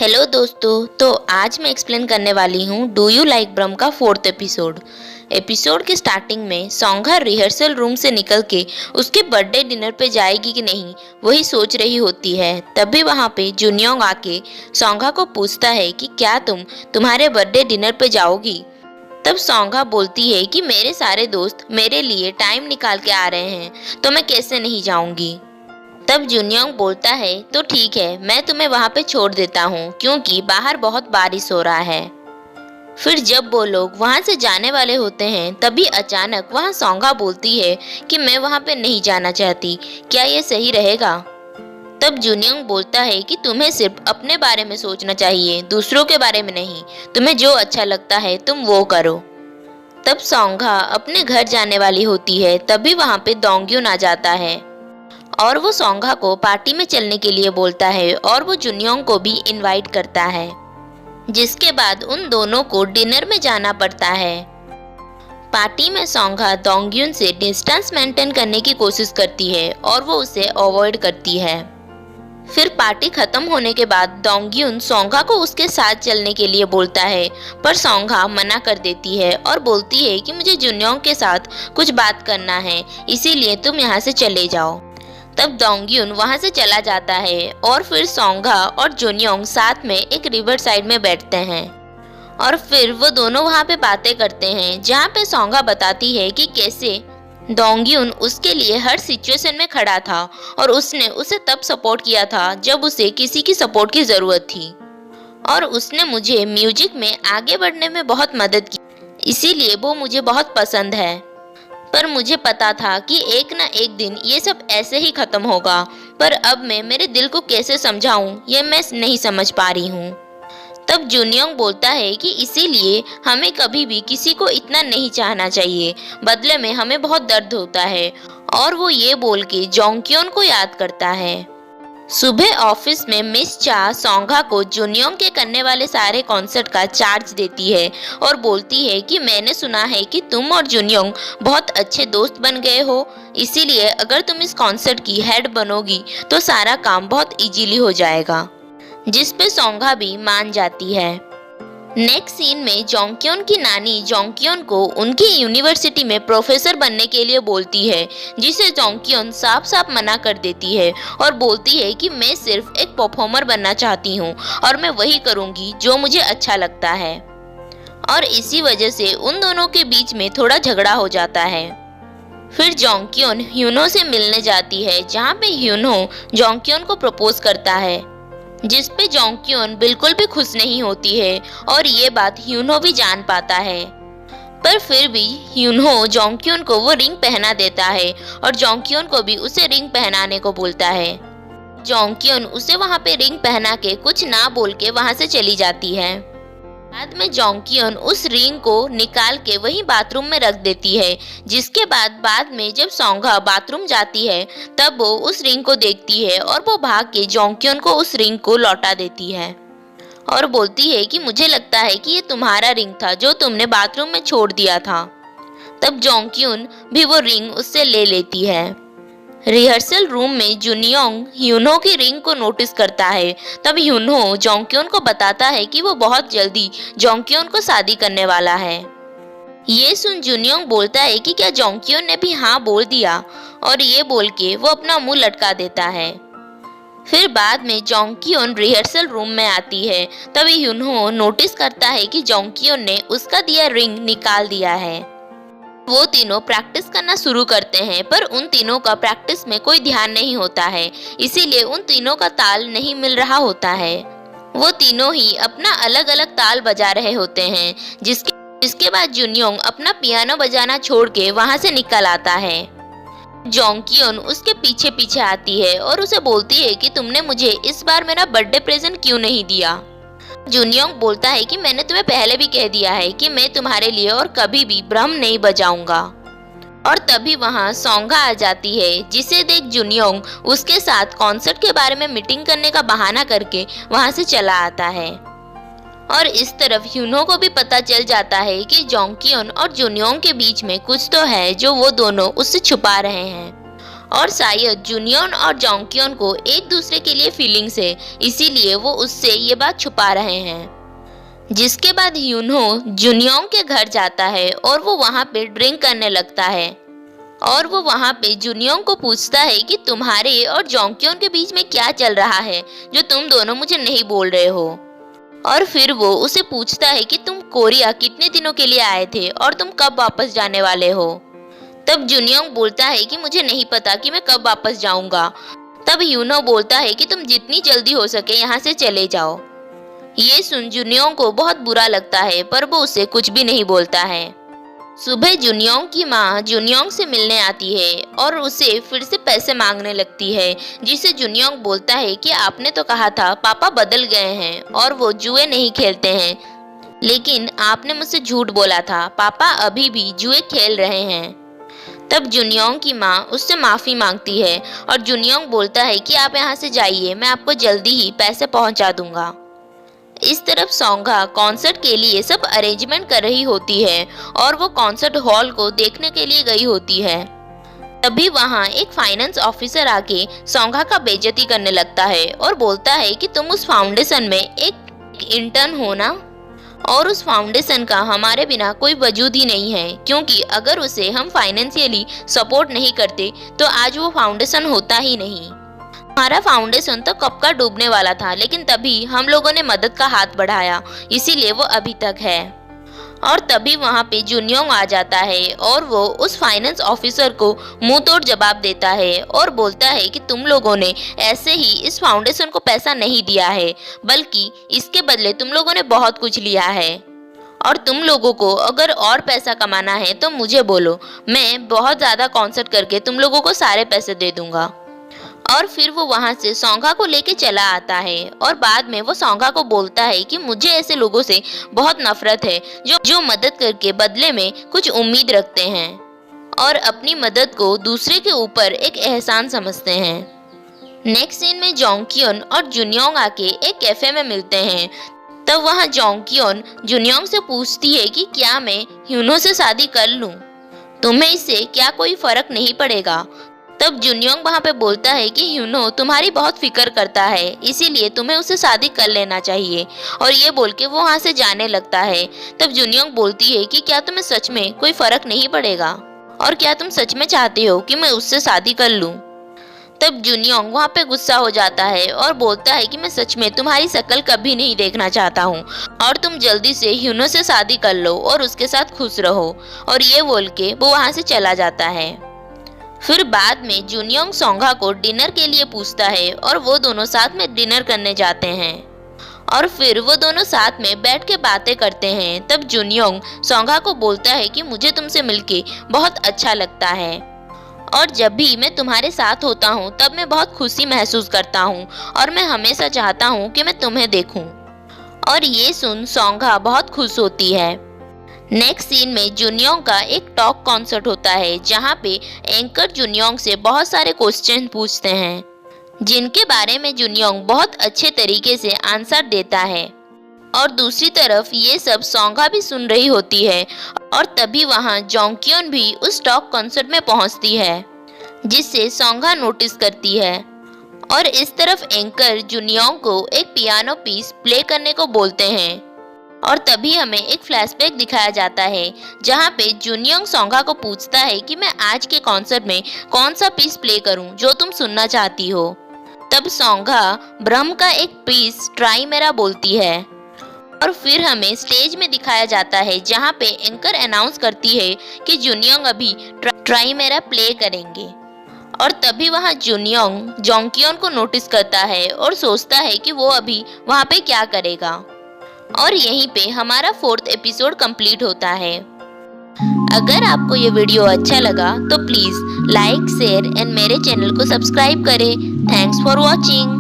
Hello दोस्तों, तो आज मैं एक्सप्लेन करने वाली हूँ डू यू लाइक ब्रह्म का 4th एपिसोड के स्टार्टिंग में सोंगा रिहर्सल रूम से निकल के उसके बर्थडे डिनर पे जाएगी कि नहीं वही सोच रही होती है। तभी वहाँ पे जुनियोंग आके सोंगा को पूछता है कि क्या तुम तुम्हारे बर्थडे डिनर पे जाओगी। तब सोंगा बोलती है कि मेरे सारे दोस्त मेरे लिए टाइम निकाल के आ रहे हैं तो मैं कैसे नहीं जाऊंगी। तब जुनियोंग बोलता है तो ठीक है, मैं तुम्हें वहां पे छोड़ देता हूँ क्योंकि बाहर बहुत बारिश हो रहा है। फिर जब वो लोग वहां से जाने वाले होते हैं तभी अचानक वहां सोंगा बोलती है कि मैं वहां पे नहीं जाना चाहती, क्या ये सही रहेगा। तब जुनियोंग बोलता है कि तुम्हें सिर्फ अपने बारे में सोचना चाहिए, दूसरों के बारे में नहीं। तुम्हें जो अच्छा लगता है तुम वो करो। तब सोंगा अपने घर जाने वाली होती है तभी वहां पे दोंगयुन आ जाता है और वो सोंगा को पार्टी में चलने के लिए बोलता है और वो जुनियोंग को भी इनवाइट करता है, जिसके बाद उन दोनों को डिनर में जाना पड़ता है। पार्टी में सोंगा दोंगयुन से डिस्टेंस मेंटेन करने की कोशिश करती है और वो उसे अवॉइड करती है। फिर पार्टी खत्म होने के बाद दोंगयुन सोंगा को उसके साथ चलने के लिए बोलता है, पर सोंगा मना कर देती है और बोलती है कि मुझे जुनियोंग के साथ कुछ बात करना है, इसीलिए तुम यहाँ से चले जाओ। तब दोंगयुन वहां से चला जाता है और फिर सोंगा और जुनियोंग साथ में एक रिवर साइड में बैठते हैं और फिर वो दोनों वहां पे बातें करते हैं, जहाँ पे सोंगा बताती है कि कैसे दोंगयुन उसके लिए हर सिचुएशन में खड़ा था और उसने उसे तब सपोर्ट किया था जब उसे किसी की सपोर्ट की जरूरत थी और उसने मुझे म्यूजिक में आगे बढ़ने में बहुत मदद की, इसीलिए वो मुझे बहुत पसंद है। पर मुझे पता था कि एक ना एक दिन ये सब ऐसे ही खत्म होगा, पर अब मैं मेरे दिल को कैसे समझाऊं ये मैं नहीं समझ पा रही हूँ। तब जुनियोंग बोलता है कि इसीलिए हमें कभी भी किसी को इतना नहीं चाहना चाहिए, बदले में हमें बहुत दर्द होता है। और वो ये बोल के जोंगक्योन को याद करता है। सुबह ऑफिस में मिस चा सोंगा को जुनियोंग के करने वाले सारे कॉन्सर्ट का चार्ज देती है और बोलती है कि मैंने सुना है कि तुम और जुनियोंग बहुत अच्छे दोस्त बन गए हो, इसीलिए अगर तुम इस कॉन्सर्ट की हेड बनोगी तो सारा काम बहुत इजीली हो जाएगा, जिस पे सोंगा भी मान जाती है। नेक्स्ट सीन में जोंगक्योन की नानी जोंगक्योन को उनकी यूनिवर्सिटी में प्रोफेसर बनने के लिए बोलती है, जिसे जोंगक्योन साफ साफ मना कर देती है और बोलती है कि मैं सिर्फ एक परफॉर्मर बनना चाहती हूँ और मैं वही करूँगी जो मुझे अच्छा लगता है। और इसी वजह से उन दोनों के बीच में थोड़ा झगड़ा हो जाता है। फिर जोंगक्योन ह्यूनो से मिलने जाती है, जहाँ पे ह्यूनो जोंगक्योन को प्रपोज करता है, जिस पे जोंगक्योन बिल्कुल भी खुश नहीं होती है और ये बात ह्यूनो भी जान पाता है। पर फिर भी ह्यूनो जोंगक्योन को वो रिंग पहना देता है और जोंगक्योन को भी उसे रिंग पहनाने को बोलता है। जोंगक्योन उसे वहाँ पे रिंग पहना के कुछ ना बोल के वहाँ से चली जाती है। बाद में जोंगक्योन उस रिंग को निकाल के वहीं बाथरूम में रख देती है, जिसके बाद में जब सोंगा बाथरूम जाती है तब वो उस रिंग को देखती है और वो भाग के जोंगक्योन को उस रिंग को लौटा देती है और बोलती है कि मुझे लगता है कि ये तुम्हारा रिंग था जो तुमने बाथरूम में छोड़ दिया था। तब जोंगक्योन भी वो रिंग उससे ले लेती है। रिहर्सल रूम में जुनियोंग ह्यूनो की रिंग को नोटिस करता है। तब ह्यूनो जोंगक्योन को बताता है कि वो बहुत जल्दी जोंगक्योन को शादी करने वाला है। ये सुन जुनियोंग बोलता है कि क्या जोंगक्योन ने भी हाँ बोल दिया, और ये बोल के वो अपना मुंह लटका देता है। फिर बाद में जोंगक्योन रिहर्सल रूम में आती है। तभी ह्यूनो नोटिस करता है कि जोंगक्योन ने उसका दिया रिंग निकाल दिया है। वो तीनों प्रैक्टिस करना शुरू करते हैं, पर उन तीनों का प्रैक्टिस में कोई ध्यान नहीं होता है, इसीलिए उन तीनों का ताल नहीं मिल रहा होता है। वो तीनों ही अपना अलग अलग ताल बजा रहे होते हैं, जिसके बाद जुनियोंग अपना पियानो बजाना छोड़ के वहाँ से निकल आता है। जोंगक्योन उसके पीछे पीछे आती है और उसे बोलती है कि तुमने मुझे इस बार मेरा बर्थडे प्रेजेंट क्यों नहीं दिया। जुनियोंग बोलता है कि मैंने तुम्हें पहले भी कह दिया है कि मैं तुम्हारे लिए और कभी भी ब्रह्म नहीं बजाऊंगा। और तभी वहाँ सोंगा आ जाती है, जिसे देख जुनियोंग उसके साथ कॉन्सर्ट के बारे में मीटिंग करने का बहाना करके वहाँ से चला आता है। और इस तरफ ह्यूनो को भी पता चल जाता है कि जोंगक्योन और जुनियोंग के बीच में कुछ तो है जो वो दोनों उससे छुपा रहे हैं। और शायद जुनियन और जोंगक्योन को एक दूसरे के लिए फीलिंग्स है, इसीलिए वो उससे ये बात छुपा रहे हैं। जिसके बाद ह्यूनहो जुनियोंग के घर जाता है और वो वहाँ पे ड्रिंक करने लगता है और वो वहाँ पे जुनियोंग को पूछता है कि तुम्हारे और जोंगक्योन के बीच में क्या चल रहा है जो तुम दोनों मुझे नहीं बोल रहे हो। और फिर वो उसे पूछता है कि तुम कोरिया कितने दिनों के लिए आए थे और तुम कब वापस जाने वाले हो। तब जुनियोंग बोलता है कि मुझे नहीं पता कि मैं कब वापस जाऊंगा। तब ह्यूनहो बोलता है कि तुम जितनी जल्दी हो सके यहाँ से चले जाओ। ये सुन जुनियोंग को बहुत बुरा लगता है, पर वो उसे कुछ भी नहीं बोलता है। सुबह जुनियोंग की माँ जुनियोंग से मिलने आती है और उसे फिर से पैसे मांगने लगती है, जिसे जुनियोंग बोलता है कि आपने तो कहा था पापा बदल गए हैं और वो जुए नहीं खेलते हैं, लेकिन आपने मुझसे झूठ बोला था, पापा अभी भी जुए खेल रहे हैं। तब जुनियोंग की माँ उससे माफ़ी मांगती है और जुनियोंग बोलता है कि आप यहाँ से जाइए, मैं आपको जल्दी ही पैसे पहुँचा दूंगा। इस तरफ सोंगा कॉन्सर्ट के लिए सब अरेंजमेंट कर रही होती है और वो कॉन्सर्ट हॉल को देखने के लिए गई होती है। तभी वहाँ एक फाइनेंस ऑफिसर आके सोंगा का बेइज्जती करने लगता है और बोलता है कि तुम उस फाउंडेशन में एक इंटर्न हो ना, और उस फाउंडेशन का हमारे बिना कोई वजूद ही नहीं है, क्योंकि अगर उसे हम फाइनेंशियली सपोर्ट नहीं करते तो आज वो फाउंडेशन होता ही नहीं। हमारा फाउंडेशन तो कब का डूबने वाला था, लेकिन तभी हम लोगों ने मदद का हाथ बढ़ाया, इसीलिए वो अभी तक है। और तभी वहाँ पे जुनियोंग आ जाता है और वो उस फाइनेंस ऑफिसर को मुंह तोड़ जवाब देता है और बोलता है कि तुम लोगों ने ऐसे ही इस फाउंडेशन को पैसा नहीं दिया है, बल्कि इसके बदले तुम लोगों ने बहुत कुछ लिया है। और तुम लोगों को अगर और पैसा कमाना है तो मुझे बोलो, मैं बहुत ज़्यादा कॉन्सर्ट करके तुम लोगों को सारे पैसे दे दूंगा। और फिर वो वहाँ से सोंगा को लेके चला आता है और बाद में वो सोंगा को बोलता है कि मुझे ऐसे लोगों से बहुत नफरत है जो मदद करके बदले में कुछ उम्मीद रखते हैं और अपनी मदद को दूसरे के ऊपर एक एहसान समझते हैं। नेक्स्ट सीन में जोंगक्योन और जुनियोंग आके एक कैफे में मिलते हैं। तब वहाँ जोंगक्योन जुनियोंग से पूछती है कि क्या मैं ह्यूनहो से शादी कर लूँ, तुम्हें इससे क्या कोई फर्क नहीं पड़ेगा। तब जुनियोंग वहाँ पे बोलता है कि ह्यूनहो तुम्हारी बहुत फिक्र करता है, इसीलिए तुम्हें उससे शादी कर लेना चाहिए, और ये बोल के वो वहाँ से जाने लगता है। तब जुनियोंग बोलती है कि क्या तुम्हें सच में कोई फर्क नहीं पड़ेगा और क्या तुम सच में चाहते हो कि मैं उससे शादी कर लूँ। तब जुनियोंग वहाँ पे गुस्सा हो जाता है और बोलता है कि मैं सच में तुम्हारी शक्ल कभी नहीं देखना चाहता हूँ और तुम जल्दी से ह्यूनहो से शादी कर लो और उसके साथ खुश रहो। और ये बोल के वो वहाँ से चला जाता है। फिर बाद में जुनियोंग सोंगा को डिनर के लिए पूछता है और वो दोनों साथ में डिनर करने जाते हैं और फिर वो दोनों साथ में बैठ के बातें करते हैं। तब जुनियोंग सोंगा को बोलता है कि मुझे तुमसे मिलके बहुत अच्छा लगता है और जब भी मैं तुम्हारे साथ होता हूँ तब मैं बहुत खुशी महसूस करता हूँ और मैं हमेशा चाहता हूँ कि मैं तुम्हें देखूँ। और ये सुन सोंगा बहुत खुश होती है। नेक्स्ट सीन में जुनियोंग का एक टॉक कॉन्सर्ट होता है जहाँ पे एंकर जुनियोंग से बहुत सारे क्वेश्चन पूछते हैं, जिनके बारे में जुनियोंग बहुत अच्छे तरीके से आंसर देता है। और दूसरी तरफ ये सब सोंगा भी सुन रही होती है और तभी वहाँ जोंगक्योन भी उस टॉक कॉन्सर्ट में पहुँचती है, जिससे सोंगा नोटिस करती है। और इस तरफ एंकर जुनियोंग को एक पियानो पीस प्ले करने को बोलते हैं और तभी हमें एक फ्लैशबैक दिखाया जाता है जहाँ पे जुनियोंग सोंगा को पूछता है कि मैं आज के कॉन्सर्ट में कौन सा पीस प्ले करूं जो तुम सुनना चाहती हो। तब सोंगा ब्रह्म का एक पीस ट्राई मेरा बोलती है और फिर हमें स्टेज में दिखाया जाता है जहाँ पे एंकर अनाउंस करती है कि जुनियोंग अभी ट्राई मेरा प्ले करेंगे। और तभी वहाँ जुनियोंग जोंगक्योन को नोटिस करता है और सोचता है कि वो अभी वहाँ पे क्या करेगा। और यहीं पे हमारा 4th एपिसोड कंप्लीट होता है। अगर आपको ये वीडियो अच्छा लगा तो प्लीज़ लाइक, शेयर एंड मेरे चैनल को सब्सक्राइब करें। Thanks for watching.